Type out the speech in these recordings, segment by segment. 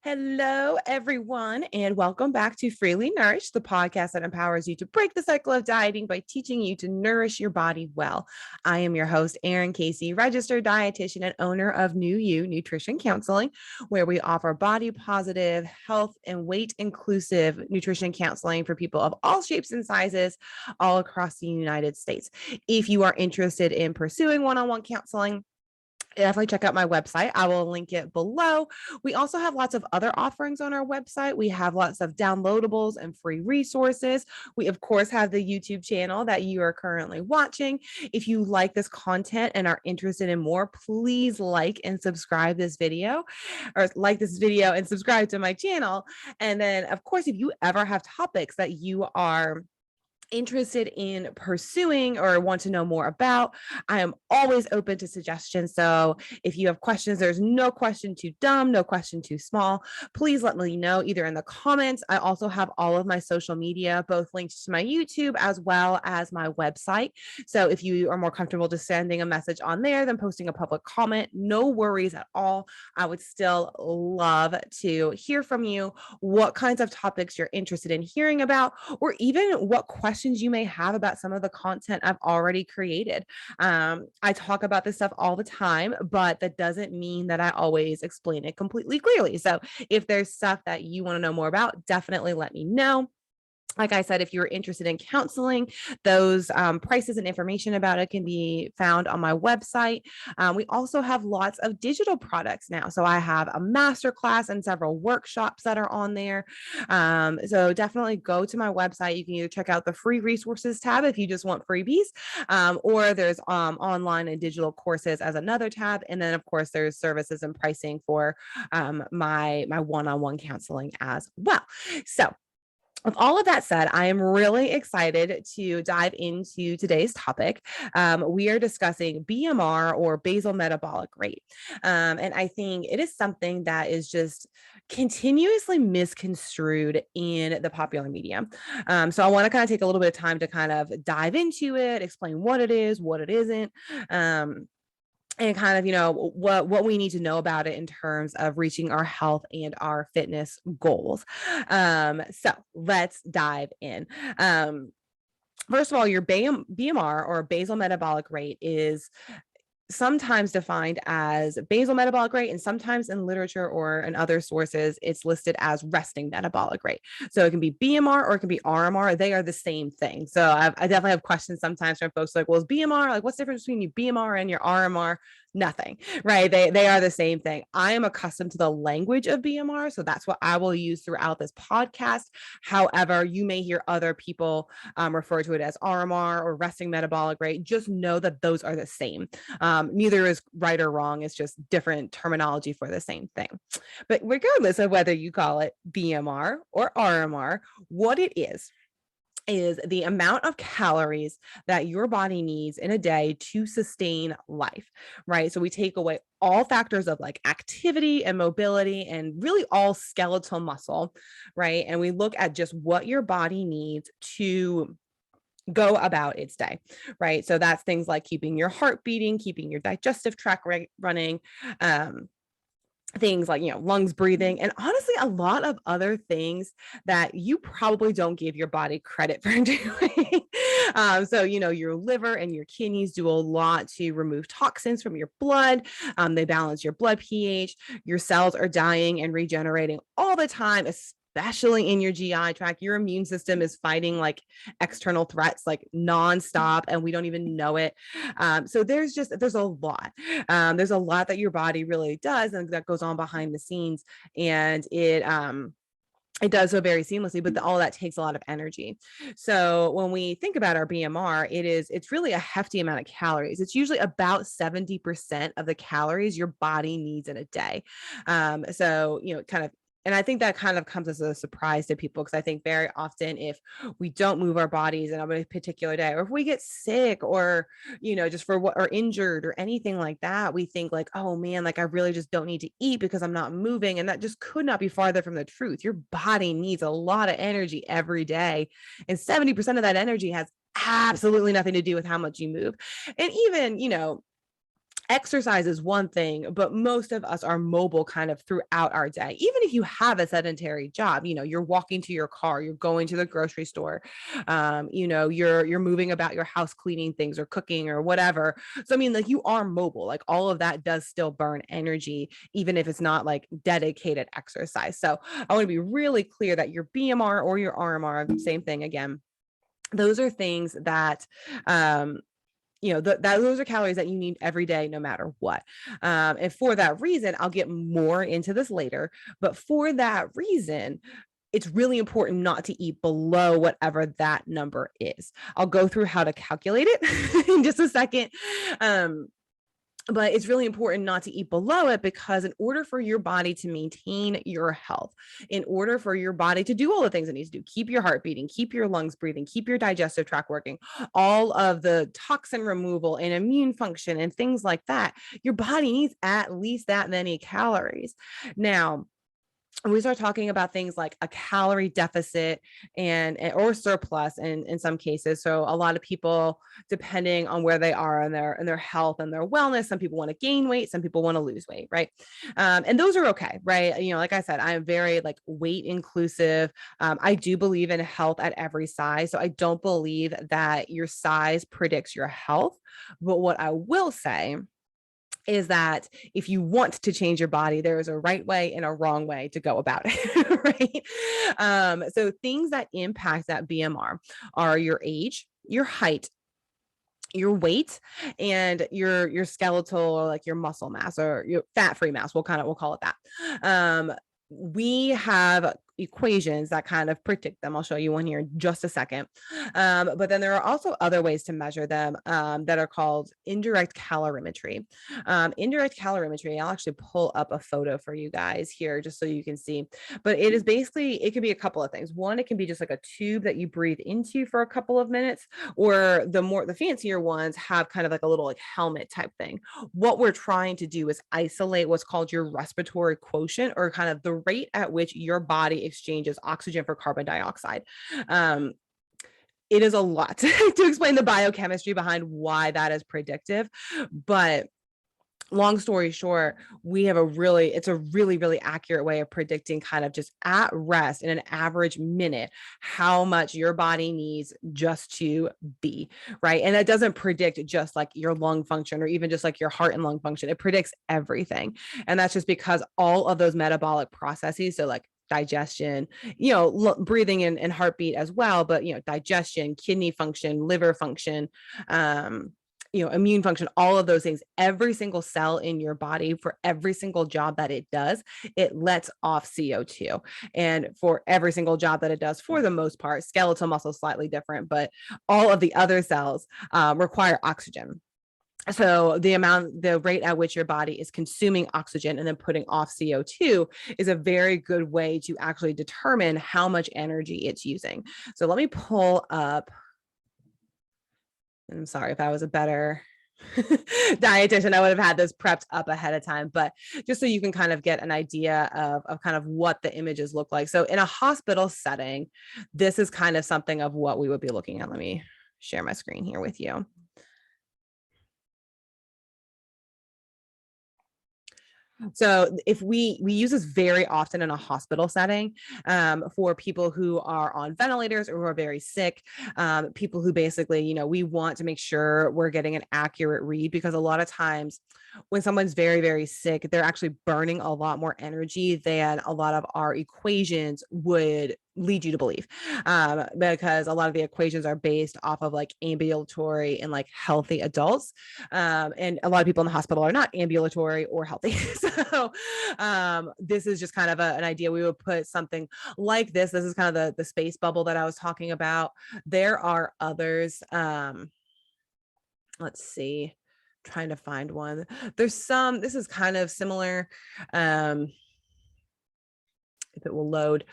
Hello, everyone, and welcome back to Freely Nourished, the podcast that empowers you to break the cycle of dieting by teaching you to nourish your body well. I am your host, Erin Casey, registered dietitian and owner of New You Nutrition Counseling, where we offer body positive, health, and weight inclusive nutrition counseling for people of all shapes and sizes all across the United States. If you are interested in pursuing one-on-one counseling, definitely check out my website. I will link it below. We also have lots of other offerings on our website. We have lots of downloadables and free resources. We, of course, have the YouTube channel that you are currently watching. If you like this content and are interested in more, please like and subscribe this video, or like this video and subscribe to my channel. And then, of course, if you ever have topics that you are interested in pursuing or want to know more about, I am always open to suggestions. So if you have questions, there's no question too dumb, no question too small. Please let me know either in the comments. I also have all of my social media, both linked to my YouTube as well as my website. So if you are more comfortable just sending a message on there than posting a public comment, no worries at all. I would still love to hear from you what kinds of topics you're interested in hearing about, or even what questions you may have about some of the content I've already created. I talk about this stuff all the time, but that doesn't mean that I always explain it completely clearly. So if there's stuff that you want to know more about, definitely let me know. Like I said, if you're interested in counseling, those prices and information about it can be found on my website. We also have lots of digital products now. So I have a masterclass and several workshops that are on there. So definitely go to my website. You can either check out the free resources tab if you just want freebies, or there's online and digital courses as another tab. And then, of course, there's services and pricing for my one-on-one counseling as well. So with all of that said, I am really excited to dive into today's topic. We are discussing BMR, or basal metabolic rate. And I think it is something that is just continuously misconstrued in the popular media. So I want to kind of take a little bit of time to kind of dive into it, explain what it is, what it isn't. And kind of, what we need to know about it in terms of reaching our health and our fitness goals. So let's dive in. First of all, your BMR, or basal metabolic rate, is sometimes defined as basal metabolic rate, and sometimes in literature or in other sources, it's listed as resting metabolic rate. So it can be BMR or it can be RMR. They are the same thing. So I definitely have questions sometimes from folks like, well, is BMR, like, what's the difference between your BMR and your RMR? Nothing, right? They are the same thing. I am accustomed to the language of BMR, so that's what I will use throughout this podcast. However, you may hear other people refer to it as RMR or resting metabolic rate. Just know that those are the same. Neither is right or wrong. It's just different terminology for the same thing. But regardless of whether you call it BMR or RMR, what it is the amount of calories that your body needs in a day to sustain life, right? So we take away all factors of like activity and mobility and really all skeletal muscle, right? And we look at just what your body needs to go about its day, right? So that's things like keeping your heart beating, keeping your digestive tract running, things like, lungs breathing, and honestly, a lot of other things that you probably don't give your body credit for doing. So, your liver and your kidneys do a lot to remove toxins from your blood. They balance your blood pH. Your cells are dying and regenerating all the time, especially in your GI tract. Your immune system is fighting like external threats like nonstop, and we don't even know it. So there's a lot. There's a lot that your body really does, and that goes on behind the scenes, and it does so very seamlessly, but all that takes a lot of energy. So when we think about our BMR, it's really a hefty amount of calories. It's usually about 70% of the calories your body needs in a day. So, and I think that kind of comes as a surprise to people, because I think very often if we don't move our bodies in a particular day, or if we get sick, or, just for what, or injured or anything like that, we think like, oh man, like I really just don't need to eat because I'm not moving. And that just could not be farther from the truth. Your body needs a lot of energy every day. And 70% of that energy has absolutely nothing to do with how much you move. And even, exercise is one thing, but most of us are mobile kind of throughout our day. Even if you have a sedentary job, you're walking to your car, you're going to the grocery store, you're moving about your house, cleaning things or cooking or whatever. So, I mean, like, you are mobile, like all of that does still burn energy, even if it's not like dedicated exercise. So I want to be really clear that your BMR or your RMR, same thing again. Those are things that, those are calories that you need every day, no matter what. And for that reason, I'll get more into this later, but for that reason, it's really important not to eat below whatever that number is. I'll go through how to calculate it in just a second. But it's really important not to eat below it, because in order for your body to maintain your health, in order for your body to do all the things it needs to do, keep your heart beating, keep your lungs breathing, keep your digestive tract working, all of the toxin removal and immune function and things like that, your body needs at least that many calories. Now, we start talking about things like a calorie deficit or surplus in some cases. So a lot of people, depending on where they are in their health and their wellness, some people want to gain weight, some people want to lose weight, right? And those are okay, right? Like I said, I'm very like weight inclusive. I do believe in health at every size. So I don't believe that your size predicts your health. But what I will say is that if you want to change your body, there is a right way and a wrong way to go about it, right? So things that impact that BMR are your age, your height, your weight, and your skeletal, or like your muscle mass, or your fat-free mass. We'll call it that. We have equations that kind of predict them. I'll show you one here in just a second. But then there are also other ways to measure them that are called indirect calorimetry. Indirect calorimetry, I'll actually pull up a photo for you guys here just so you can see. But it is basically, it can be a couple of things. One, it can be just like a tube that you breathe into for a couple of minutes, or the fancier ones have kind of like a little like helmet type thing. What we're trying to do is isolate what's called your respiratory quotient, or kind of the rate at which your body exchanges oxygen for carbon dioxide. It is a lot to explain the biochemistry behind why that is predictive, but long story short, it's a really, really accurate way of predicting, kind of just at rest in an average minute, how much your body needs just to be, right? And that doesn't predict just like your lung function, or even just like your heart and lung function. It predicts everything. And that's just because all of those metabolic processes, so like digestion, breathing and heartbeat as well, but digestion, kidney function, liver function, immune function, all of those things, every single cell in your body, for every single job that it does, it lets off CO2. And for every single job that it does, for the most part, skeletal muscle is slightly different, but all of the other cells require oxygen. So the rate at which your body is consuming oxygen and then putting off CO2 is a very good way to actually determine how much energy it's using. So let me pull up. I'm sorry, if I was a better dietitian, I would have had this prepped up ahead of time, but just so you can kind of get an idea of kind of what the images look like. So in a hospital setting, this is kind of something of what we would be looking at. Let me share my screen here with you. So if we use this very often in a hospital setting, for people who are on ventilators or who are very sick, people who basically, we want to make sure we're getting an accurate read, because a lot of times when someone's very, very sick, they're actually burning a lot more energy than a lot of our equations would lead you to believe, because a lot of the equations are based off of like ambulatory and like healthy adults, and a lot of people in the hospital are not ambulatory or healthy. So this is just kind of an idea. We would put something like this. This is kind of the space bubble that I was talking about. There are others. Let's see, trying to find one. There's some, this is kind of similar. If it will load,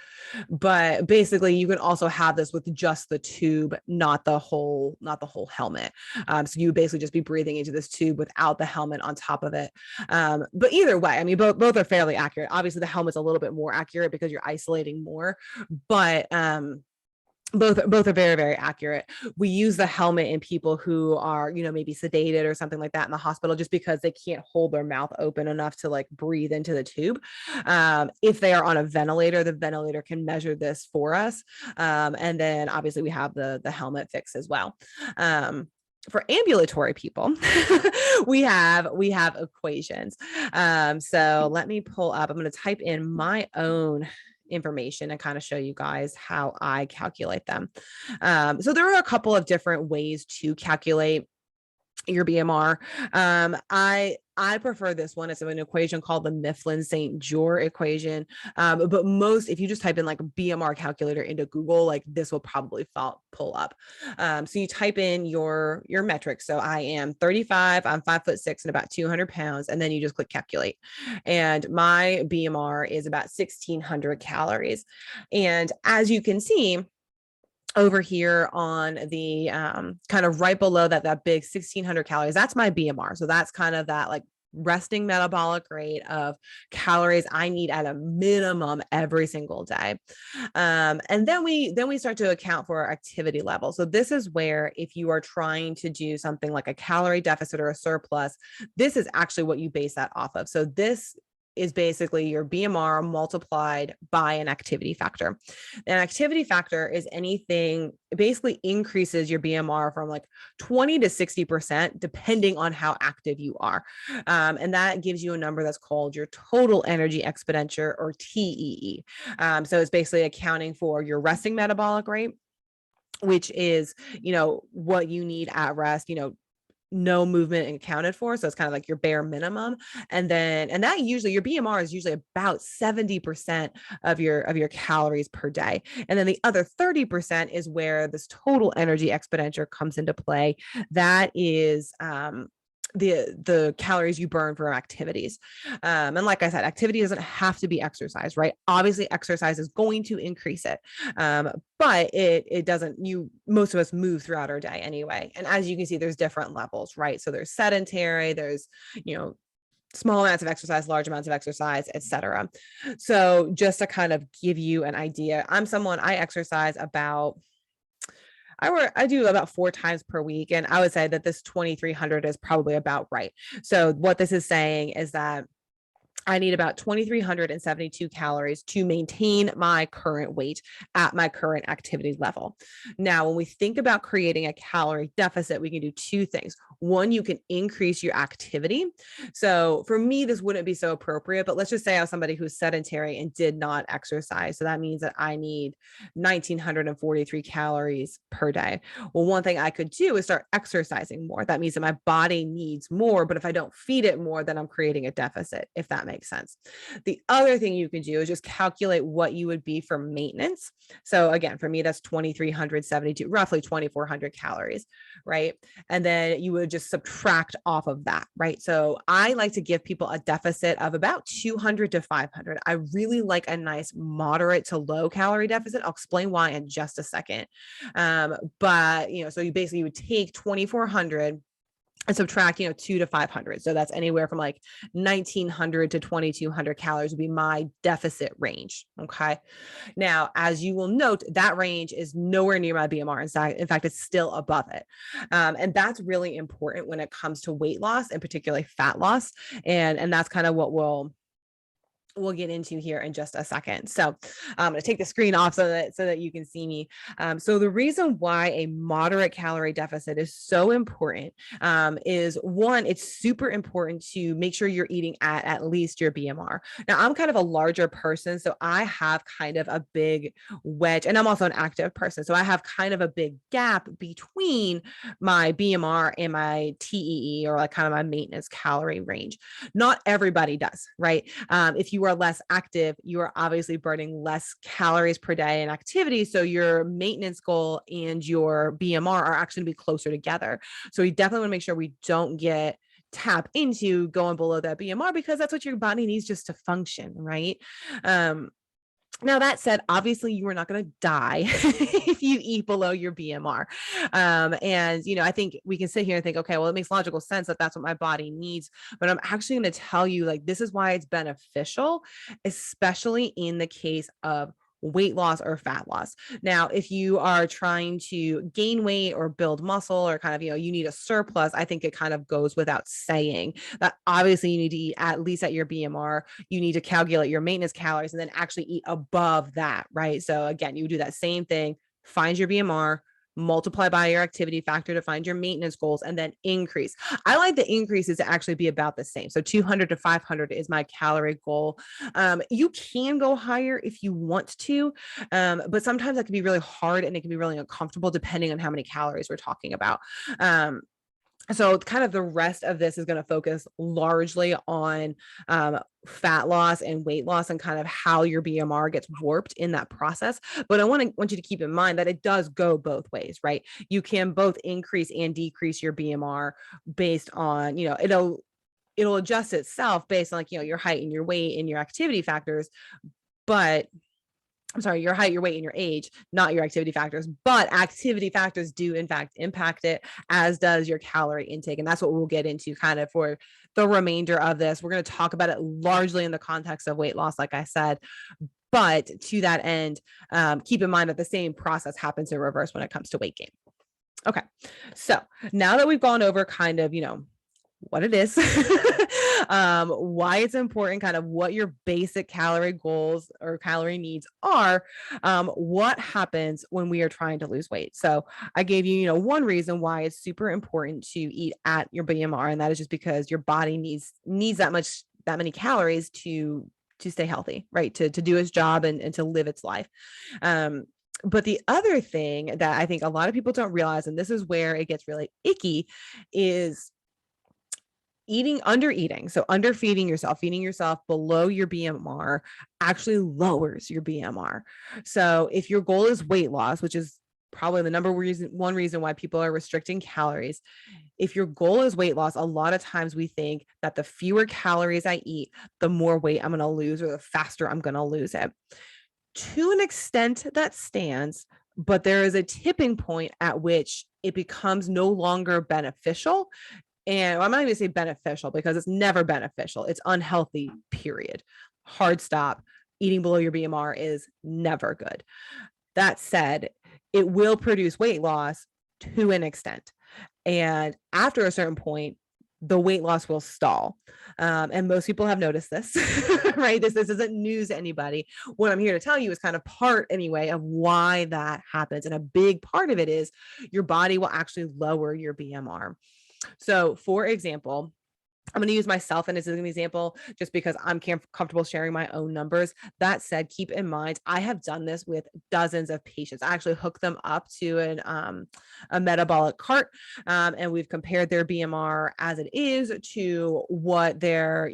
but basically you can also have this with just the tube, not the whole helmet. So you would basically just be breathing into this tube without the helmet on top of it. But either way, I mean, both are fairly accurate. Obviously the helmet's a little bit more accurate because you're isolating more, but Both are very, very accurate. We use the helmet in people who are, maybe sedated or something like that in the hospital, just because they can't hold their mouth open enough to like breathe into the tube. If they are on a ventilator, the ventilator can measure this for us. And then obviously we have the helmet fix as well. For ambulatory people, we have equations. So let me pull up. I'm going to type in my own information and kind of show you guys how I calculate them. So there are a couple of different ways to calculate your BMR. I prefer this one. It's an equation called the Mifflin-St. Jeor equation. But if you just type in like a BMR calculator into Google, like this will probably pull up. So you type in your metrics. So I am 35, I'm 5'6" and about 200 pounds. And then you just click calculate. And my BMR is about 1,600 calories. And as you can see, over here on the kind of right below that big 1,600 calories, that's my BMR. So that's kind of that like resting metabolic rate of calories I need at a minimum every single day. And then we start to account for our activity level. So this is where, if you are trying to do something like a calorie deficit or a surplus, this is actually what you base that off of. So this is basically your BMR multiplied by an activity factor. An activity factor is anything, it basically increases your BMR from like 20 to 60%, depending on how active you are. And that gives you a number that's called your total energy expenditure, or TEE. So it's basically accounting for your resting metabolic rate, which is, what you need at rest, no movement accounted for. So it's kind of like your bare minimum. And that usually, your BMR is usually about 70% of your calories per day. And then the other 30% is where this total energy expenditure comes into play. That is, the calories you burn from activities. And like I said, activity doesn't have to be exercise, right? Obviously exercise is going to increase it. But it doesn't, most of us move throughout our day anyway. And as you can see, there's different levels, right? So there's sedentary, there's, small amounts of exercise, large amounts of exercise, etc. So just to kind of give you an idea, I exercise about, I do about 4 times per week. And I would say that this 2,300 is probably about right. So what this is saying is that I need about 2,372 calories to maintain my current weight at my current activity level. Now, when we think about creating a calorie deficit, we can do 2 things. One, you can increase your activity. So for me, this wouldn't be so appropriate, but let's just say I was somebody who's sedentary and did not exercise. So that means that I need 1,943 calories per day. Well, one thing I could do is start exercising more. That means that my body needs more, but if I don't feed it more, then I'm creating a deficit, if that makes sense. The other thing you can do is just calculate what you would be for maintenance. So again, for me, that's 2,372, roughly 2,400 calories, right? And then you would just subtract off of that, right? So I like to give people a deficit of about 200 to 500. I really like a nice moderate to low calorie deficit. I'll explain why in just a second. But, so you would take 2,400 and subtract, 2 to 500. So that's anywhere from like 1,900 to 2,200 calories would be my deficit range. Okay. Now, as you will note, that range is nowhere near my BMR. In fact, it's still above it. And that's really important when it comes to weight loss, and particularly fat loss. And that's kind of what we'll get into here in just a second. So I'm going to take the screen off so that you can see me. So the reason why a moderate calorie deficit is so important is, one, it's super important to make sure you're eating at least your BMR. Now, I'm kind of a larger person, so I have kind of a big wedge, and I'm also an active person. So I have kind of a big gap between my BMR and my TEE, or like kind of my maintenance calorie range. Not everybody does, right? If you are less active, you are obviously burning less calories per day in activity. So your maintenance goal and your BMR are actually going to be closer together. So we definitely want to make sure we don't tap into going below that BMR, because that's what your body needs just to function, right? Now, that said, obviously you are not going to die if you eat below your BMR. And, I think we can sit here and think, okay, well, it makes logical sense that that's what my body needs. But I'm actually going to tell you, like, this is why it's beneficial, especially in the case of weight loss or fat loss. Now, if you are trying to gain weight or build muscle or kind of, you need a surplus, I think it kind of goes without saying that obviously you need to eat at least at your BMR. You need to calculate your maintenance calories and then actually eat above that, right? So again, you do that same thing, find your BMR, multiply by your activity factor to find your maintenance goals, and then increase. I like the increases to actually be about the same. So 200 to 500 is my calorie goal. You can go higher if you want to, but sometimes that can be really hard and it can be really uncomfortable depending on how many calories we're talking about. So kind of the rest of this is going to focus largely on fat loss and weight loss and kind of how your BMR gets warped in that process. But I want you to keep in mind that it does go both ways, right? You can both increase and decrease your BMR based on, it'll adjust itself based on like, your height and your weight and your activity factors. But I'm sorry, your height, your weight, and your age, not your activity factors, but activity factors do in fact impact it, as does your calorie intake. And that's what we'll get into kind of for the remainder of this. We're going to talk about it largely in the context of weight loss, like I said. But to that end, keep in mind that the same process happens in reverse when it comes to weight gain. Okay, so now that we've gone over kind of, what it is, why it's important, kind of what your basic calorie goals or calorie needs are, what happens when we are trying to lose weight. So I gave you, one reason why it's super important to eat at your BMR, and that is just because your body needs that many calories to stay healthy, right? To do its job and to live its life. But the other thing that I think a lot of people don't realize, and this is where it gets really icky, is undereating. So feeding yourself below your BMR actually lowers your BMR. So if your goal is weight loss, which is probably the one reason why people are restricting calories, if your goal is weight loss, a lot of times we think that the fewer calories I eat, the more weight I'm going to lose, or the faster I'm going to lose it. To an extent that stands, but there is a tipping point at which it becomes no longer beneficial. And I'm not even going to say beneficial because it's never beneficial. It's unhealthy, period. Hard stop. Eating below your BMR is never good. That said, it will produce weight loss to an extent. And after a certain point, the weight loss will stall. And most people have noticed this, right? This isn't news to anybody. What I'm here to tell you is kind of part anyway of why that happens. And a big part of it is your body will actually lower your BMR. So for example, I'm going to use myself as an example just because I'm comfortable sharing my own numbers. That said, keep in mind, I have done this with dozens of patients. I actually hooked them up to a metabolic cart, and we've compared their BMR as it is to what their,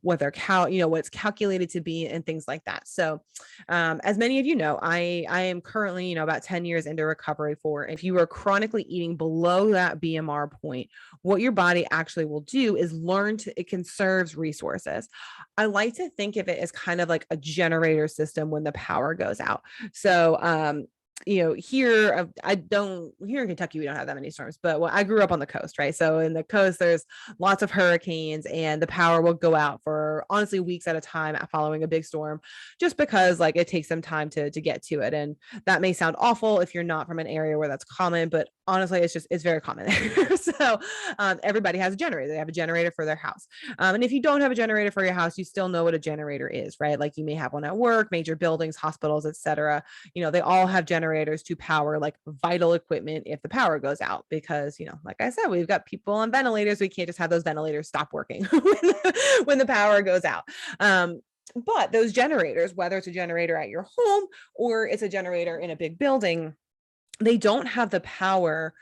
what's calculated to be and things like that. So as many of you know, I am currently, about 10 years into recovery for, if you are chronically eating below that BMR point, what your body actually will do is it conserves resources. I like to think of it as kind of like a generator system when the power goes out. So, here in Kentucky, we don't have that many storms, but I grew up on the coast, right? So in the coast, there's lots of hurricanes and the power will go out for honestly weeks at a time following a big storm, just because like it takes some time to get to it. And that may sound awful if you're not from an area where that's common, but honestly, it's very common there. So everybody has a generator. They have a generator for their house. And if you don't have a generator for your house, you still know what a generator is, right? Like you may have one at work, major buildings, hospitals, etc. They all have generators to power like vital equipment if the power goes out, because like I said, we've got people on ventilators. We can't just have those ventilators stop working when the power goes out. But those generators, whether it's a generator at your home or it's a generator in a big building, they don't have the power.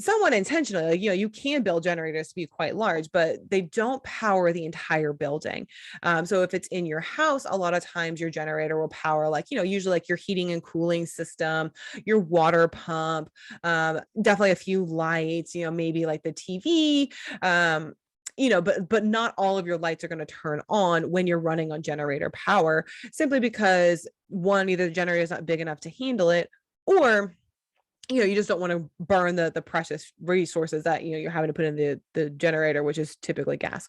Somewhat intentionally, like, you can build generators to be quite large, but they don't power the entire building. So if it's in your house, a lot of times your generator will power like, usually like your heating and cooling system, your water pump, definitely a few lights, maybe like the TV, but not all of your lights are going to turn on when you're running on generator power, simply because one, either the generator is not big enough to handle it, or you just don't want to burn the precious resources that, you're having to put in the generator, which is typically gas.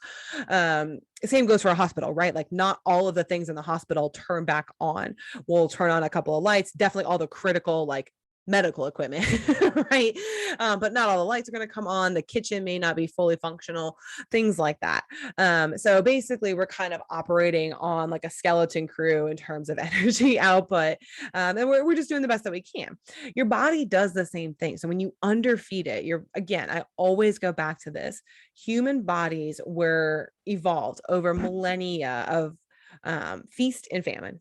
Same goes for a hospital, right? Like not all of the things in the hospital turn back on. We'll turn on a couple of lights, definitely all the critical, like medical equipment, right? But not all the lights are going to come on. The kitchen may not be fully functional, things like that. So basically we're kind of operating on like a skeleton crew in terms of energy output. And we're just doing the best that we can. Your body does the same thing. So when you underfeed it, again, I always go back to this. Human bodies were evolved over millennia of feast and famine,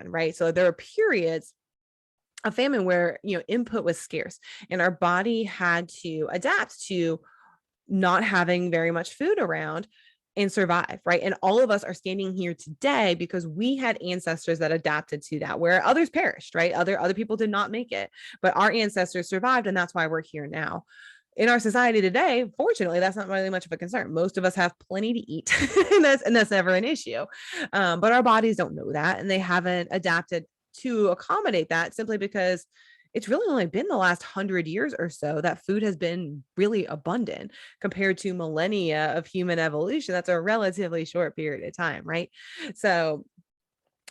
right? So there are periods of famine where input was scarce and our body had to adapt to not having very much food around and survive, right? And all of us are standing here today because we had ancestors that adapted to that, where others perished, right? Other people did not make it, but our ancestors survived, and that's why we're here now. In our society today, fortunately, that's not really much of a concern. Most of us have plenty to eat, and that's never an issue. But our bodies don't know that, and they haven't adapted to accommodate that, simply because it's really only been the last 100 years or so that food has been really abundant compared to millennia of human evolution. That's a relatively short period of time, right? So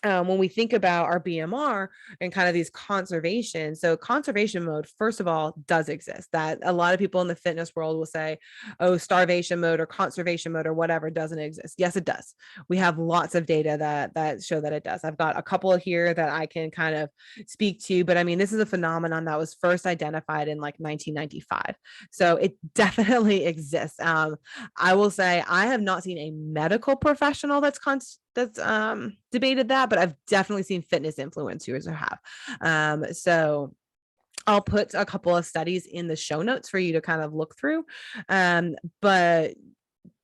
when we think about our BMR and kind of these conservation, so conservation mode, first of all, does exist. That a lot of people in the fitness world will say, oh, starvation mode or conservation mode or whatever doesn't exist. Yes, it does. We have lots of data that show that it does. I've got a couple here that I can kind of speak to, but I mean, this is a phenomenon that was first identified in like 1995. So it definitely exists. I will say I have not seen a medical professional that's debated that, but I've definitely seen fitness influencers who have. So I'll put a couple of studies in the show notes for you to kind of look through. But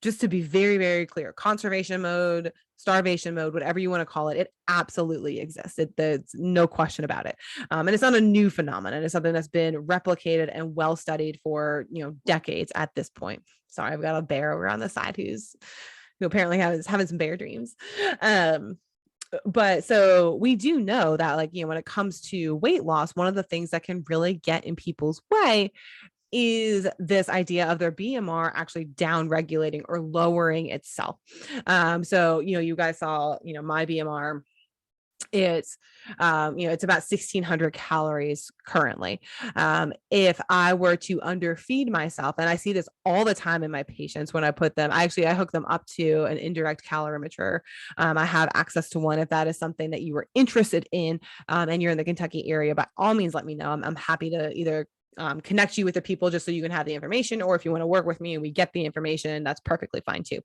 just to be very, very clear, conservation mode, starvation mode, whatever you want to call it, it absolutely exists. There's no question about it. And it's not a new phenomenon. It's something that's been replicated and well studied for, decades at this point. Sorry, I've got a bear over on the side who apparently having some bear dreams. But so we do know that, like, when it comes to weight loss, one of the things that can really get in people's way is this idea of their BMR actually down regulating or lowering itself. So, you guys saw, my BMR, it's it's about 1,600 calories currently. If I were to underfeed myself, and I see this all the time in my patients when I put them, I hook them up to an indirect calorimeter. I have access to one if that is something that you were interested in, and you're in the Kentucky area. By all means, let me know. I'm happy to either connect you with the people just so you can have the information, or if you want to work with me and we get the information, that's perfectly fine too.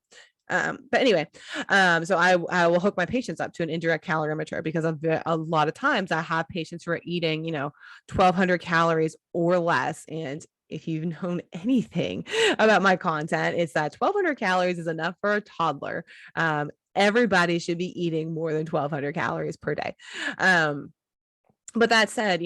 But anyway, so I will hook my patients up to an indirect calorimeter, because a lot of times I have patients who are eating, 1,200 calories or less. And if you've known anything about my content, it's that 1,200 calories is enough for a toddler. Everybody should be eating more than 1,200 calories per day. But that said,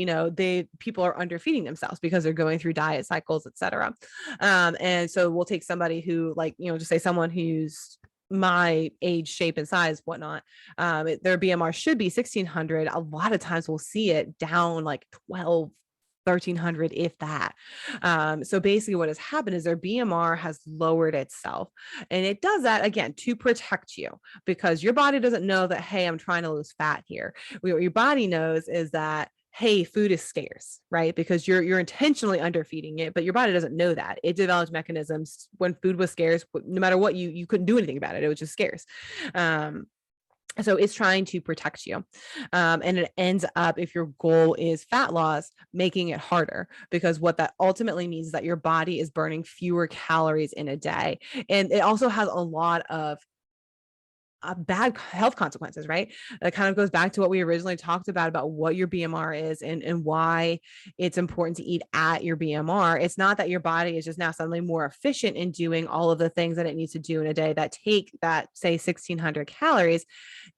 people are underfeeding themselves because they're going through diet cycles, et cetera. And so we'll take somebody who, like, just say someone who's my age, shape, and size, whatnot. Their BMR should be 1,600. A lot of times we'll see it down like 12, 1,300, if that. So basically what has happened is their BMR has lowered itself. And it does that, again, to protect you, because your body doesn't know that, hey, I'm trying to lose fat here. What your body knows is that, hey, food is scarce, right? Because you're intentionally underfeeding it, but your body doesn't know that. It developed mechanisms when food was scarce. No matter what, you couldn't do anything about it. It was just scarce. So it's trying to protect you. And it ends up, if your goal is fat loss, making it harder, because what that ultimately means is that your body is burning fewer calories in a day. And it also has a lot of bad health consequences, right? That kind of goes back to what we originally talked about what your BMR is and why it's important to eat at your BMR. It's not that your body is just now suddenly more efficient in doing all of the things that it needs to do in a day that take that, say, 1,600 calories.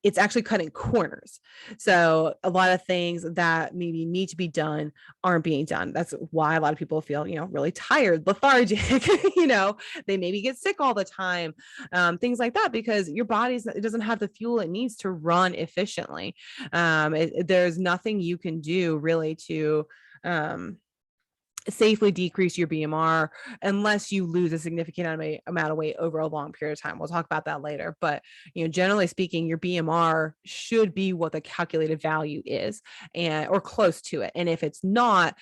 It's actually cutting corners. So a lot of things that maybe need to be done aren't being done. That's why a lot of people feel, really tired, lethargic, they maybe get sick all the time, things like that, because your body's it doesn't have the fuel it needs to run efficiently. There's nothing you can do really to safely decrease your BMR unless you lose a significant amount of weight over a long period of time. We'll talk about that later. But, generally speaking, your BMR should be what the calculated value is, or close to it. And if it's not,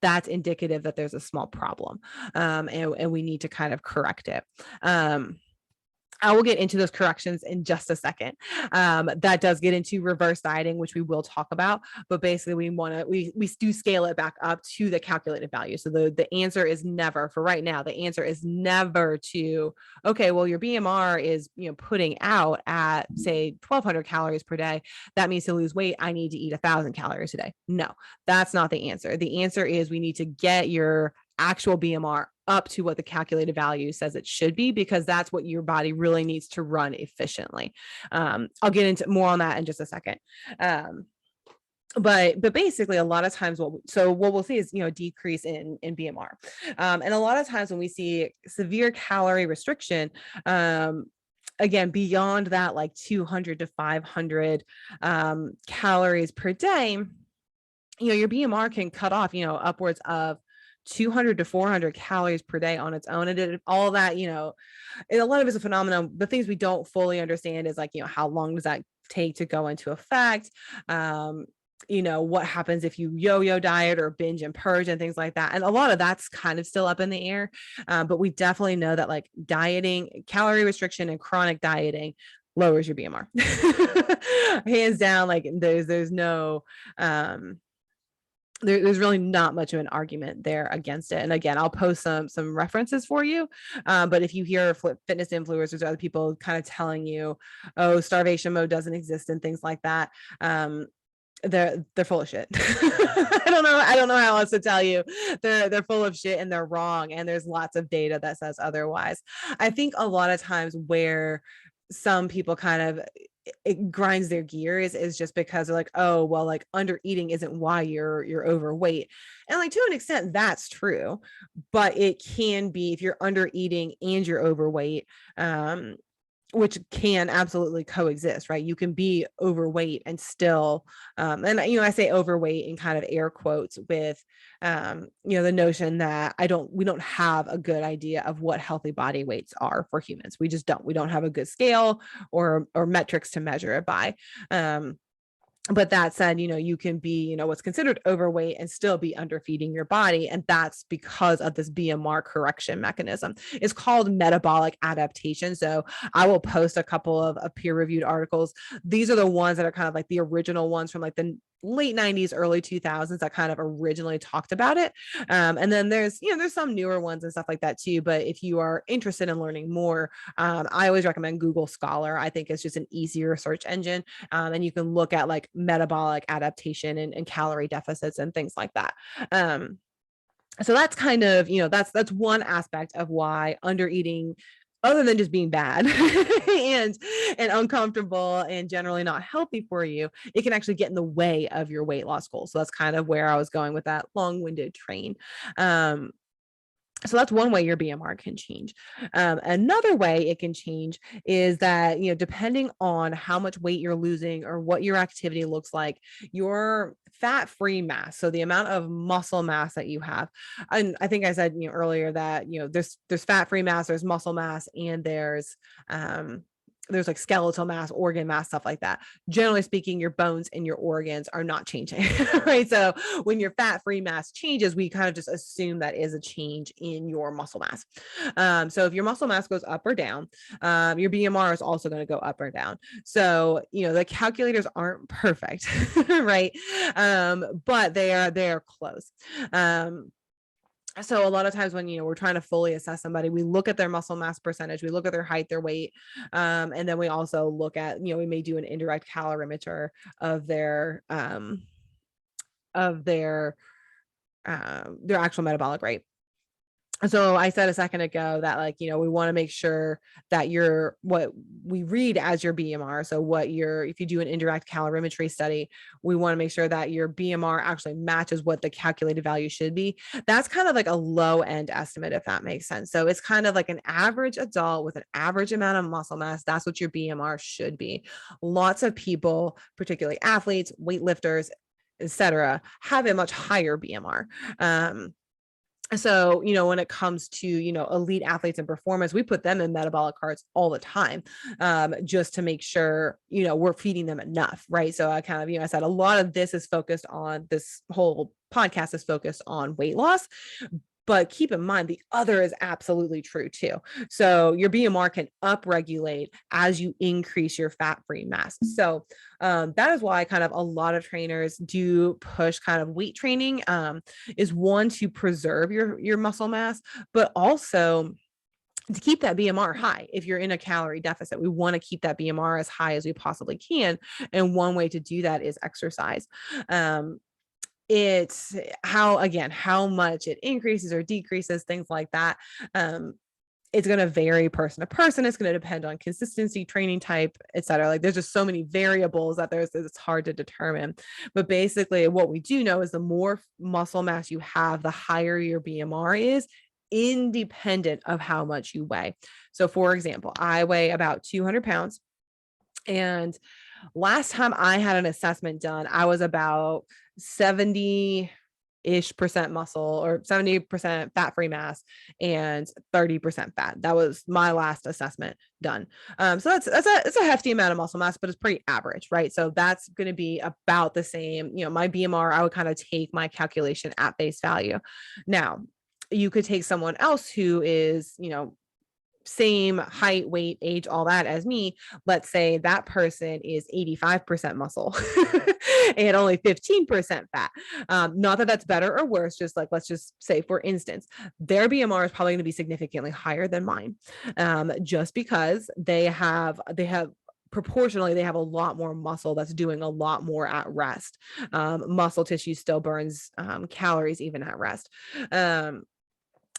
that's indicative that there's a small problem, and we need to kind of correct it. I will get into those corrections in just a second. That does get into reverse dieting, which we will talk about. But basically, we do scale it back up to the calculated value. So the answer is never, for right now, the answer is never to, okay, well, your BMR is putting out at say 1,200 calories per day. That means to lose weight, I need to eat 1,000 calories a day. No, that's not the answer. The answer is we need to get your actual BMR up to what the calculated value says it should be, because that's what your body really needs to run efficiently. I'll get into more on that in just a second. But basically, a lot of times what we'll see is decrease in BMR, and a lot of times when we see severe calorie restriction, again, beyond that, like 200 to 500 calories per day, your BMR can cut off upwards of 200 to 400 calories per day on its own. And all that, a lot of it's a phenomenon. The things we don't fully understand is like, how long does that take to go into effect? What happens if you yo-yo diet or binge and purge and things like that. And a lot of that's kind of still up in the air. But we definitely know that like dieting, calorie restriction, and chronic dieting lowers your BMR. Hands down, like there's no, there's really not much of an argument there against it. And again, I'll post some references for you. But if you hear fitness influencers or other people kind of telling you, oh, starvation mode doesn't exist and things like that, they're full of shit. I don't know how else to tell you. They're full of shit and they're wrong. And there's lots of data that says otherwise. I think a lot of times where some people kind of it grinds their gears is just because they're like, oh, well, like under eating isn't why you're overweight. And like to an extent that's true, but it can be if you're under eating and you're overweight, which can absolutely coexist, right? You can be overweight and still, and I say overweight in kind of air quotes with, the notion that we don't have a good idea of what healthy body weights are for humans. We just don't. We don't have a good scale or metrics to measure it by. But that said, you can be, what's considered overweight and still be underfeeding your body. And that's because of this BMR correction mechanism. It's called metabolic adaptation. So I will post a couple of peer-reviewed articles. These are the ones that are kind of like the original ones from like the late 90s, early 2000s that kind of originally talked about it. And then there's some newer ones and stuff like that too. But if you are interested in learning more, I always recommend Google Scholar. I think it's just an easier search engine. And you can look at like metabolic adaptation and calorie deficits and things like that. So that's kind of, that's one aspect of why under eating, other than just being bad and uncomfortable and generally not healthy for you, it can actually get in the way of your weight loss goals. So that's kind of where I was going with that long-winded train. So that's one way your BMR can change. Another way it can change is that, depending on how much weight you're losing or what your activity looks like, your fat-free mass, so the amount of muscle mass that you have. And I think I said, earlier that, there's fat-free mass, there's muscle mass, and there's like skeletal mass, organ mass, stuff like that. Generally speaking, your bones and your organs are not changing, right? So when your fat-free mass changes, we kind of just assume that is a change in your muscle mass. So if your muscle mass goes up or down, your BMR is also going to go up or down. So, the calculators aren't perfect, right? But they are close. So a lot of times when, we're trying to fully assess somebody, we look at their muscle mass percentage, we look at their height, their weight. And then we also look at, we may do an indirect calorimeter of their actual metabolic rate. So I said a second ago that we want to make sure that what we read as your BMR. So if you do an indirect calorimetry study, we want to make sure that your BMR actually matches what the calculated value should be. That's kind of like a low end estimate, if that makes sense. So it's kind of like an average adult with an average amount of muscle mass. That's what your BMR should be. Lots of people, particularly athletes, weightlifters, etc., have a much higher BMR. So, when it comes to, elite athletes and performance, we put them in metabolic carts all the time, just to make sure, we're feeding them enough. Right. So I kind of, I said a lot of this is focused on this whole podcast is focused on weight loss. But keep in mind, the other is absolutely true too. So your BMR can upregulate as you increase your fat-free mass. So that is why kind of a lot of trainers do push kind of weight training, is one, to preserve your muscle mass, but also to keep that BMR high. If you're in a calorie deficit, we want to keep that BMR as high as we possibly can. And one way to do that is exercise. It's how much it increases or decreases, things like that. It's going to vary person to person. It's going to depend on consistency, training type, etc. Like there's just so many variables that it's hard to determine. But basically what we do know is the more muscle mass you have, the higher your BMR is, independent of how much you weigh. So for example, I weigh about 200 pounds, and last time I had an assessment done, I was about 70-ish% muscle, or 70% fat-free mass and 30% fat. That was my last assessment done. So it's a hefty amount of muscle mass, but it's pretty average, right? So that's going to be about the same. My BMR, I would kind of take my calculation at face value. Now, you could take someone else who is, same height, weight, age, all that as me. Let's say that person is 85% muscle and only 15% fat. Not that that's better or worse, just like, let's just say, for instance, their BMR is probably going to be significantly higher than mine, just because they have proportionally, they have a lot more muscle that's doing a lot more at rest. Muscle tissue still burns calories even at rest.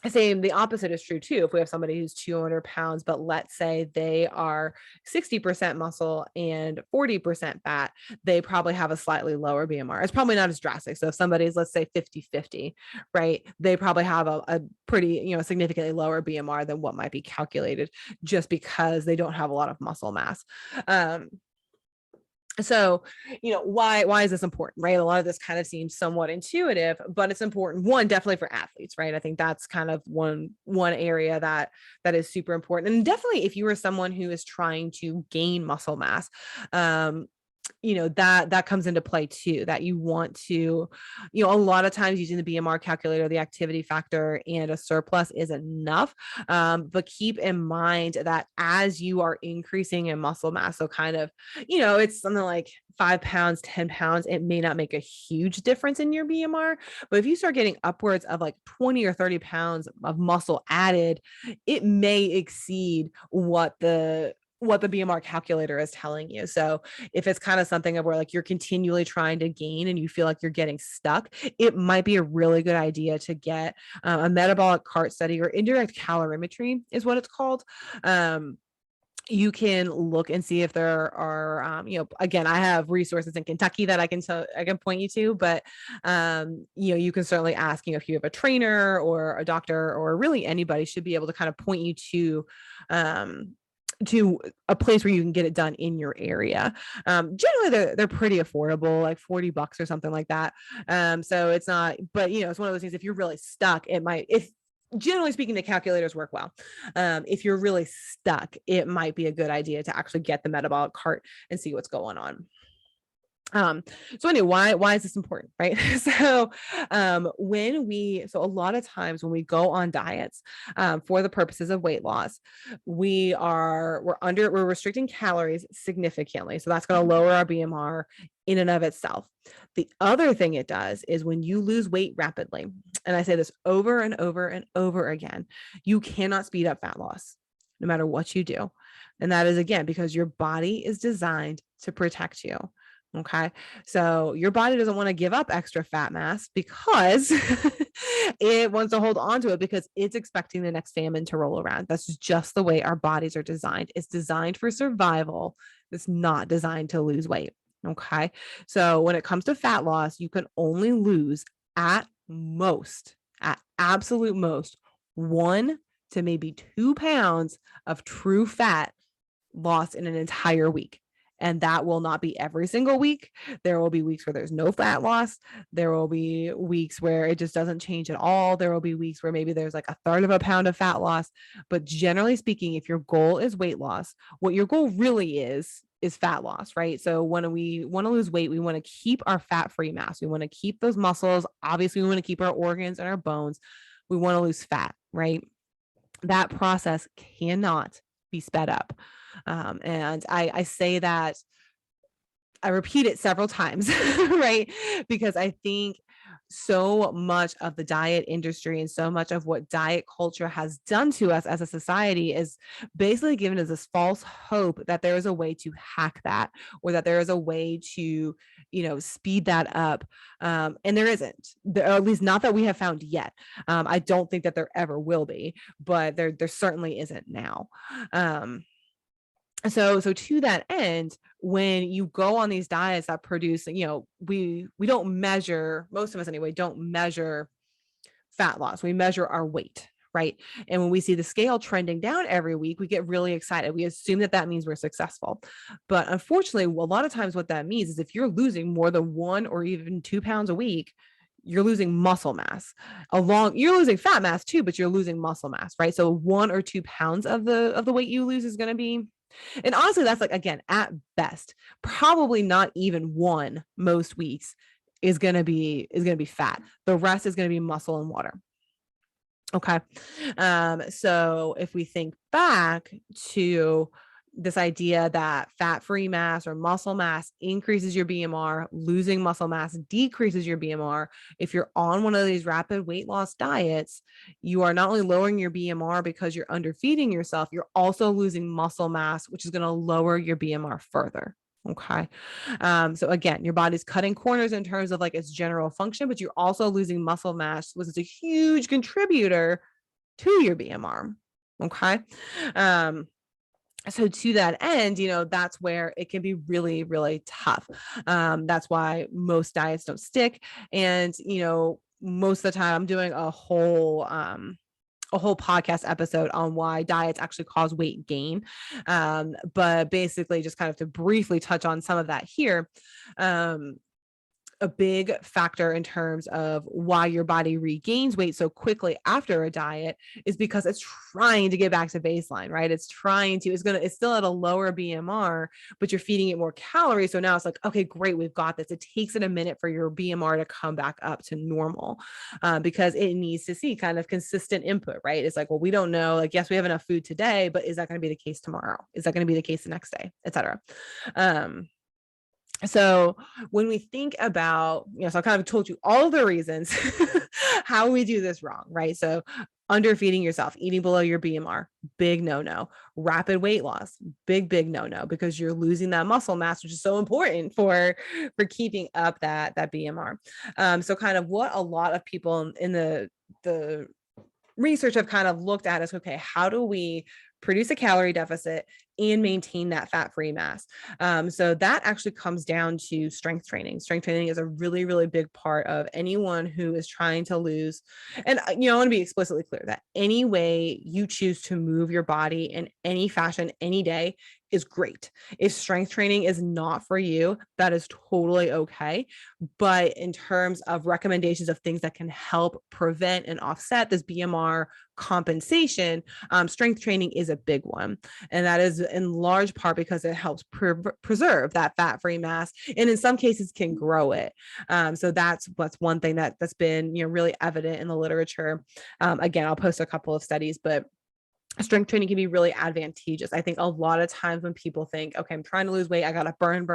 Same, the opposite is true too. If we have somebody who's 200 pounds, but let's say they are 60% muscle and 40% fat, they probably have a slightly lower BMR. It's probably not as drastic. So if somebody's, let's say 50-50, right, they probably have a pretty, significantly lower BMR than what might be calculated, just because they don't have a lot of muscle mass. So, why is this important, right? A lot of this kind of seems somewhat intuitive, but it's important. One, definitely for athletes, right? I think that's kind of one area that is super important. And definitely if you are someone who is trying to gain muscle mass, that comes into play too, that you want to, a lot of times using the BMR calculator, the activity factor and a surplus is enough. But keep in mind that as you are increasing in muscle mass, so kind of, it's something like 5 pounds, 10 pounds, it may not make a huge difference in your BMR. But if you start getting upwards of like 20 or 30 pounds of muscle added, it may exceed what the BMR calculator is telling you. So if it's kind of something of where like you're continually trying to gain and you feel like you're getting stuck, it might be a really good idea to get a metabolic cart study, or indirect calorimetry is what it's called. You can look and see if there are, again, I have resources in Kentucky that I can point you to, but, you can certainly ask, if you have a trainer or a doctor, or really anybody should be able to kind of point you to a place where you can get it done in your area. Generally they're pretty affordable, like $40 or something like that. So it's not, but it's one of those things, if you're really stuck, if generally speaking, the calculators work well. If you're really stuck, it might be a good idea to actually get the metabolic cart and see what's going on. So anyway, why is this important, right? So, so a lot of times when we go on diets, for the purposes of weight loss, we're restricting calories significantly. So that's going to lower our BMR in and of itself. The other thing it does is when you lose weight rapidly, and I say this over and over and over again, you cannot speed up fat loss no matter what you do. And that is, again, because your body is designed to protect you. Okay. So your body doesn't want to give up extra fat mass because it wants to hold on to it, because it's expecting the next famine to roll around. That's just the way our bodies are designed. It's designed for survival. It's not designed to lose weight. Okay. So when it comes to fat loss, you can only lose at absolute most, 1 to maybe 2 pounds of true fat lost in an entire week. And that will not be every single week. There will be weeks where there's no fat loss. There will be weeks where it just doesn't change at all. There will be weeks where maybe there's like a third of a pound of fat loss. But generally speaking, if your goal is weight loss, what your goal really is fat loss, right? So when we want to lose weight, we want to keep our fat-free mass. We want to keep those muscles. Obviously, we want to keep our organs and our bones. We want to lose fat, right? That process cannot be sped up. And I say that, I repeat it several times, right? Because I think so much of the diet industry and so much of what diet culture has done to us as a society is basically given us this false hope that there is a way to hack that, or that there is a way to, speed that up. And there isn't, or at least not that we have found yet. I don't think that there ever will be, but there certainly isn't now. So to that end, when you go on these diets that produce, we don't measure, most of us anyway, don't measure fat loss. We measure our weight, right? And when we see the scale trending down every week, we get really excited. We assume that means we're successful. But unfortunately, a lot of times what that means is if you're losing more than 1 or even 2 pounds a week, you're losing muscle mass. You're losing fat mass too, but you're losing muscle mass, right? So 1 or 2 pounds of the weight you lose is going to be, and honestly, that's like, again, at best, probably not even 1 most weeks is going to be fat. The rest is going to be muscle and water. Okay. So if we think back to this idea that fat-free mass or muscle mass increases your BMR, losing muscle mass decreases your BMR. If you're on one of these rapid weight loss diets, you are not only lowering your BMR because you're underfeeding yourself, you're also losing muscle mass, which is going to lower your BMR further. Okay. So again, your body's cutting corners in terms of like its general function, but you're also losing muscle mass, which is a huge contributor to your BMR. Okay. So to that end, that's where it can be really, really tough. That's why most diets don't stick. And, most of the time I'm doing a whole podcast episode on why diets actually cause weight gain. But basically just kind of to briefly touch on some of that here. A big factor in terms of why your body regains weight so quickly after a diet is because it's trying to get back to baseline, right? It's still at a lower BMR, but you're feeding it more calories. So now it's like, okay, great, we've got this. It takes it a minute for your BMR to come back up to normal, because it needs to see kind of consistent input, right? It's like, well, we don't know, like, yes, we have enough food today, but is that going to be the case tomorrow? Is that going to be the case the next day, et cetera? So when we think about, so I kind of told you all the reasons how we do this wrong, right? So underfeeding yourself, eating below your BMR, big no-no. Rapid weight loss, big no-no, because you're losing that muscle mass, which is so important for keeping up that BMR. So kind of what a lot of people in the research have kind of looked at is, okay, how do we produce a calorie deficit and maintain that fat-free mass? So that actually comes down to strength training. Strength training is a really, really big part of anyone who is trying to lose. And, I want to be explicitly clear that any way you choose to move your body in any fashion, any day, is great. If strength training is not for you, that is totally okay. But in terms of recommendations of things that can help prevent and offset this BMR compensation, strength training is a big one. And that is in large part because it helps preserve that fat-free mass, and in some cases can grow it. So that's one thing that's been, really evident in the literature. Again, I'll post a couple of studies, but strength training can be really advantageous. I think a lot of times when people think, okay, I'm trying to lose weight, I got to burn.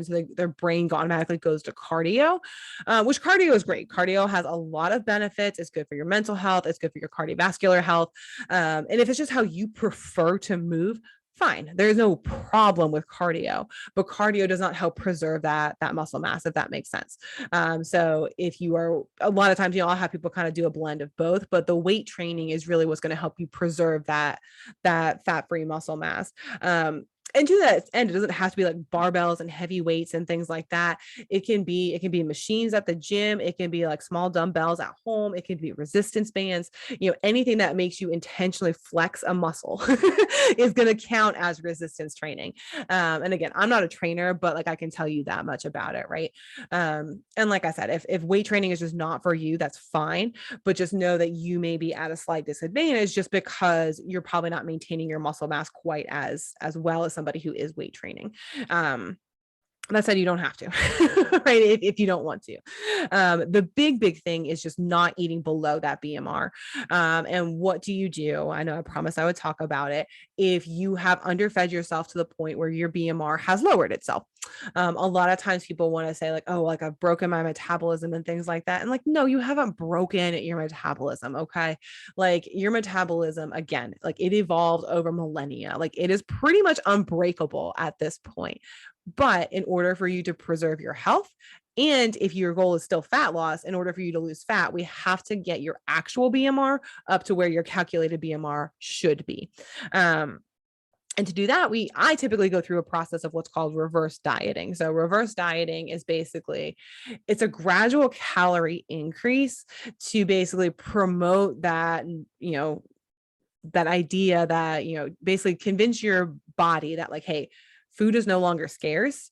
So their brain automatically goes to cardio, which cardio is great. Cardio has a lot of benefits. It's good for your mental health. It's good for your cardiovascular health. And if it's just how you prefer to move, fine. There's no problem with cardio, but cardio does not help preserve that muscle mass, if that makes sense. So if you are, a lot of times, I'll have people kind of do a blend of both, but the weight training is really what's going to help you preserve that fat-free muscle mass. And to that end, it doesn't have to be like barbells and heavy weights and things like that. It can be machines at the gym. It can be like small dumbbells at home. It can be resistance bands. Anything that makes you intentionally flex a muscle is going to count as resistance training. And again, I'm not a trainer, but like I can tell you that much about it, right? And like I said, if weight training is just not for you, that's fine. But just know that you may be at a slight disadvantage just because you're probably not maintaining your muscle mass quite as well as somebody who is weight training. That said, you don't have to, right? If you don't want to. The big thing is just not eating below that BMR. And what do you do? I know I promised I would talk about it. If you have underfed yourself to the point where your BMR has lowered itself. A lot of times people want to say like, oh, like I've broken my metabolism and things like that. And like, no, you haven't broken your metabolism. Okay. Like your metabolism, again, like it evolved over millennia. Like it is pretty much unbreakable at this point. But in order for you to preserve your health, and if your goal is still fat loss, in order for you to lose fat, we have to get your actual BMR up to where your calculated BMR should be. And to do that, I typically go through a process of what's called reverse dieting. So reverse dieting is basically, it's a gradual calorie increase to basically promote that, that idea that, basically convince your body that like, hey, food is no longer scarce.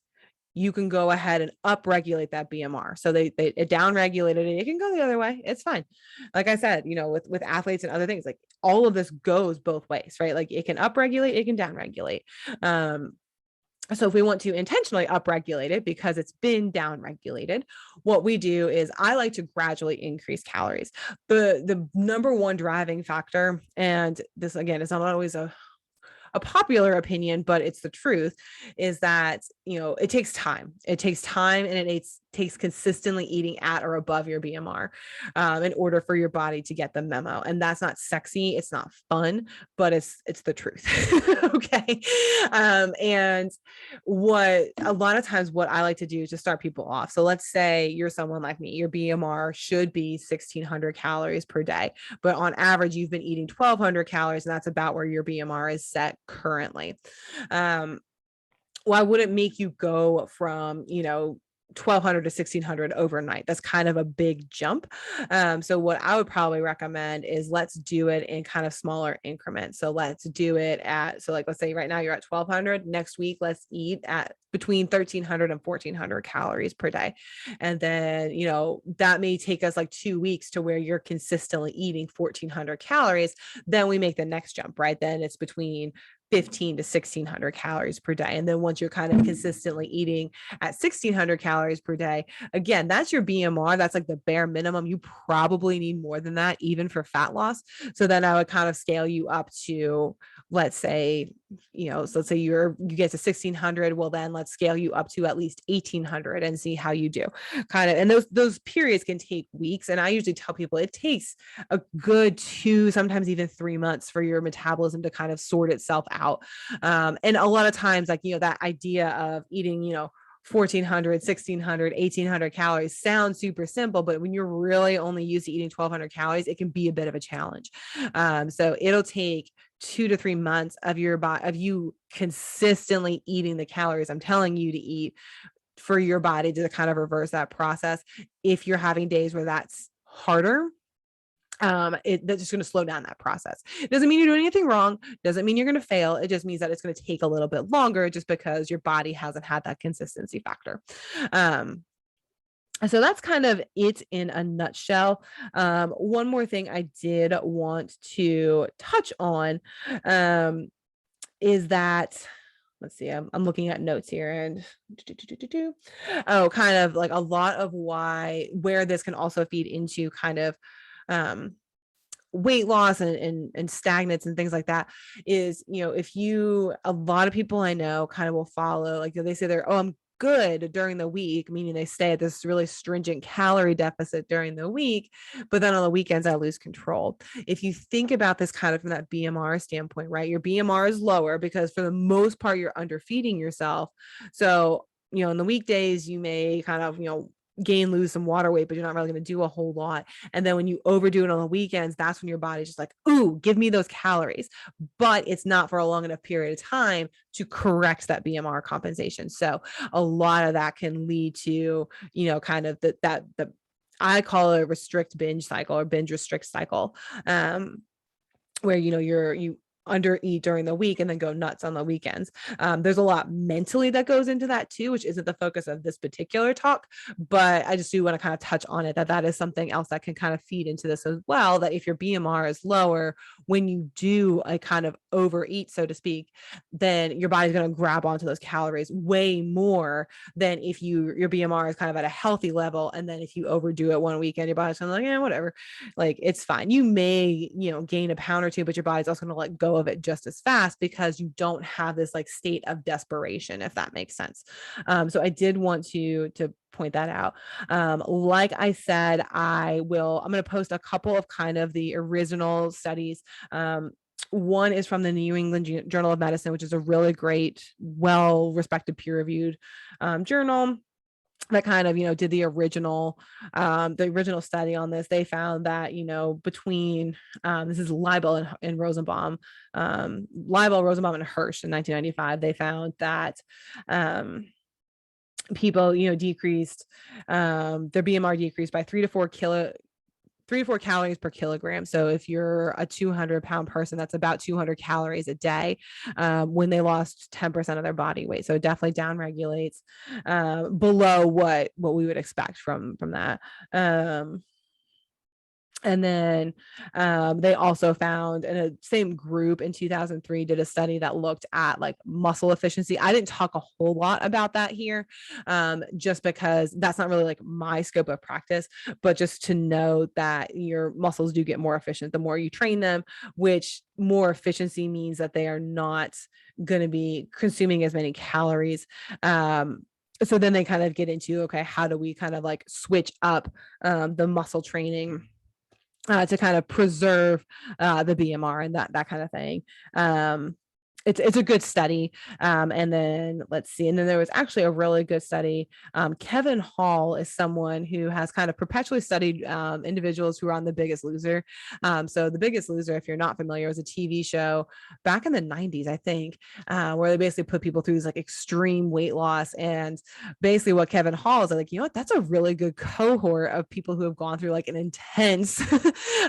You can go ahead and upregulate that BMR. So they downregulated it. It can go the other way. It's fine. Like I said, with athletes and other things, like all of this goes both ways, right? Like it can upregulate, it can downregulate. So if we want to intentionally upregulate it because it's been downregulated, what we do is I like to gradually increase calories. The number one driving factor, and this again is not always a popular opinion, but it's the truth, is that, it takes time. It takes time and it takes consistently eating at or above your BMR in order for your body to get the memo. And that's not sexy. It's not fun, but it's the truth. Okay. And what a lot of times what I like to do is just start people off. So let's say you're someone like me, your BMR should be 1,600 calories per day, but on average, you've been eating 1,200 calories, and that's about where your BMR is set currently. Well, I wouldn't make you go from, 1,200 to 1,600 overnight. That's kind of a big jump. So what I would probably recommend is let's do it in kind of smaller increments. So let's do it let's say right now you're at 1,200. Next week, let's eat at between 1,300 and 1,400 calories per day. And then, that may take us like 2 weeks to where you're consistently eating 1,400 calories. Then we make the next jump, right? Then it's between 1,500 to 1,600 calories per day. And then once you're kind of consistently eating at 1,600 calories per day, again, that's your BMR. That's like the bare minimum. You probably need more than that, even for fat loss. So then I would kind of scale you up to, let's say, so let's say you get to 1,600. Well, then let's scale you up to at least 1,800 and see how you do. Kind of, and those periods can take weeks. And I usually tell people it takes a good 2, sometimes even 3 months for your metabolism to kind of sort itself out. And a lot of times, like, that idea of eating, 1,400, 1,600, 1,800 calories sounds super simple, but when you're really only used to eating 1,200 calories, it can be a bit of a challenge. So it'll take 2 to 3 months of you consistently eating the calories I'm telling you to eat for your body to kind of reverse that process. If you're having days where that's harder, that's just going to slow down that process. It doesn't mean you're doing anything wrong. Doesn't mean you're going to fail. It just means that it's going to take a little bit longer just because your body hasn't had that consistency factor. So that's kind of it in a nutshell. One more thing I did want to touch on is that, let's see, I'm looking at notes here and kind of like a lot of where this can also feed into kind of weight loss and stagnates and things like that is, a lot of people I know kind of will follow, like they say I'm good during the week, meaning they stay at this really stringent calorie deficit during the week, but then on the weekends I lose control. If you think about this kind of from that BMR standpoint, right, your BMR is lower because for the most part you're underfeeding yourself. So, in the weekdays you may kind of, lose some water weight, but you're not really going to do a whole lot. And then when you overdo it on the weekends, that's when your body's just like, ooh, give me those calories. But it's not for a long enough period of time to correct that BMR compensation. So a lot of that can lead to, kind of the I call it a restrict binge cycle or binge restrict cycle. Where you under eat during the week and then go nuts on the weekends. There's a lot mentally that goes into that too, which isn't the focus of this particular talk, but I just do want to kind of touch on it, that is something else that can kind of feed into this as well, that if your BMR is lower, when you do a kind of overeat, so to speak, then your body's going to grab onto those calories way more than if your BMR is kind of at a healthy level. And then if you overdo it one weekend, your body's kind of like, yeah, whatever, like it's fine. You may, gain a pound or two, but your body's also going to let go of it just as fast because you don't have this like state of desperation, if that makes sense. So I did want to point that out. Like I said, I'm going to post a couple of kind of the original studies. One is from the New England Journal of Medicine, which is a really great, well-respected, peer-reviewed journal that kind of, did the original study on this. They found that, between, this is Leibel and Rosenbaum, Rosenbaum and Hirsch in 1995, they found that, people, decreased, their BMR decreased by 3 to 4 calories per kilogram. So if you're a 200-pound person, that's about 200 calories a day, when they lost 10% of their body weight. So it definitely down regulates, below what we would expect from that. And then they also found in a same group in 2003 did a study that looked at like muscle efficiency. I didn't talk a whole lot about that here, just because that's not really like my scope of practice, but just to know that your muscles do get more efficient the more you train them, which more efficiency means that they are not going to be consuming as many calories. So then they kind of get into, okay, how do we kind of like switch up the muscle training to kind of preserve the BMR and that kind of thing. It's a good study. And then let's see. And then there was actually a really good study. Kevin Hall is someone who has kind of perpetually studied individuals who are on The Biggest Loser. So The Biggest Loser, if you're not familiar, was a TV show back in the 90s, I think, where they basically put people through this like extreme weight loss. And basically what Kevin Hall is like, that's a really good cohort of people who have gone through like an intense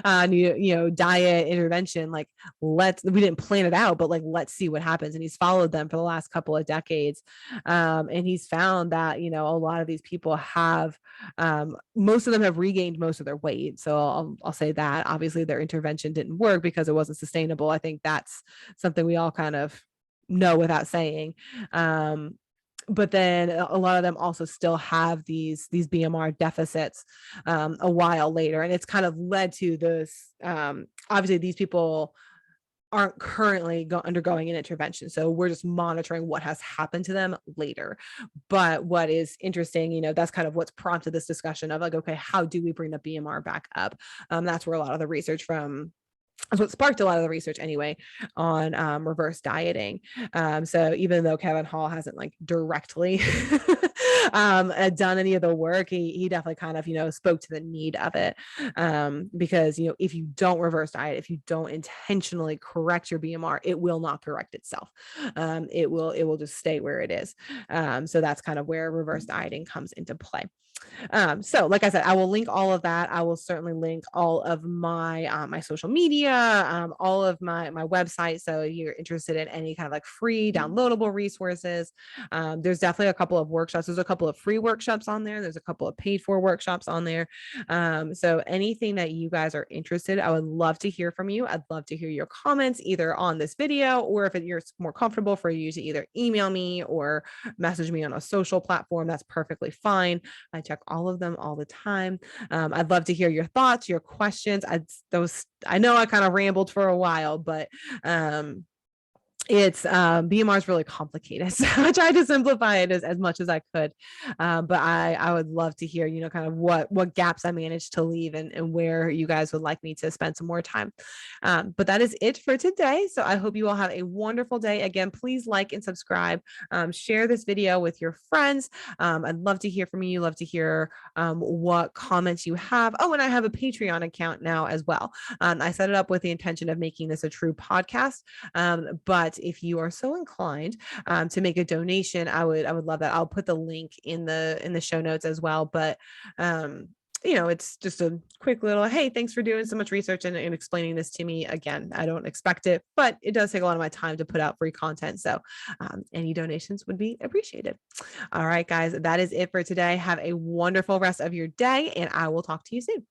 diet intervention. Like we didn't plan it out, but like, let's see what happens. And he's followed them for the last couple of decades. And he's found that, a lot of these people have, most of them have regained most of their weight. So I'll say that obviously their intervention didn't work because it wasn't sustainable. I think that's something we all kind of know without saying. But then a lot of them also still have these BMR deficits a while later. And it's kind of led to this, obviously these people aren't currently undergoing an intervention. So we're just monitoring what has happened to them later. But what is interesting, that's kind of what's prompted this discussion of like, okay, how do we bring the BMR back up? That's where a lot of the research that's what sparked a lot of the research anyway on reverse dieting. So even though Kevin Hall hasn't like directly done any of the work, he definitely kind of, spoke to the need of it. Because, if you don't reverse diet, if you don't intentionally correct your BMR, it will not correct itself. It will just stay where it is. So that's kind of where reverse dieting comes into play. So like I said, I will link all of that. I will certainly link all of my my social media, all of my website. So if you're interested in any kind of like free downloadable resources, there's definitely a couple of workshops. There's a couple of free workshops on there. There's a couple of paid for workshops on there. So anything that you guys are interested, I would love to hear from you. I'd love to hear your comments either on this video, or if you're more comfortable for you to either email me or message me on a social platform, that's perfectly fine. I check all of them all the time. I'd love to hear your thoughts, your questions. I know I kind of rambled for a while, but It's BMR is really complicated. So I tried to simplify it as much as I could. But I would love to hear, kind of what gaps I managed to leave and where you guys would like me to spend some more time. But that is it for today. So I hope you all have a wonderful day. Again, please like and subscribe. Share this video with your friends. I'd love to hear from you. Love to hear what comments you have. Oh, and I have a Patreon account now as well. I set it up with the intention of making this a true podcast. But if you are so inclined to make a donation, I would love that. I'll put the link in the show notes as well. But it's just a quick little, hey, thanks for doing so much research and explaining this to me. Again, I don't expect it, but it does take a lot of my time to put out free content. So any donations would be appreciated. All right, guys, that is it for today. Have a wonderful rest of your day, and I will talk to you soon.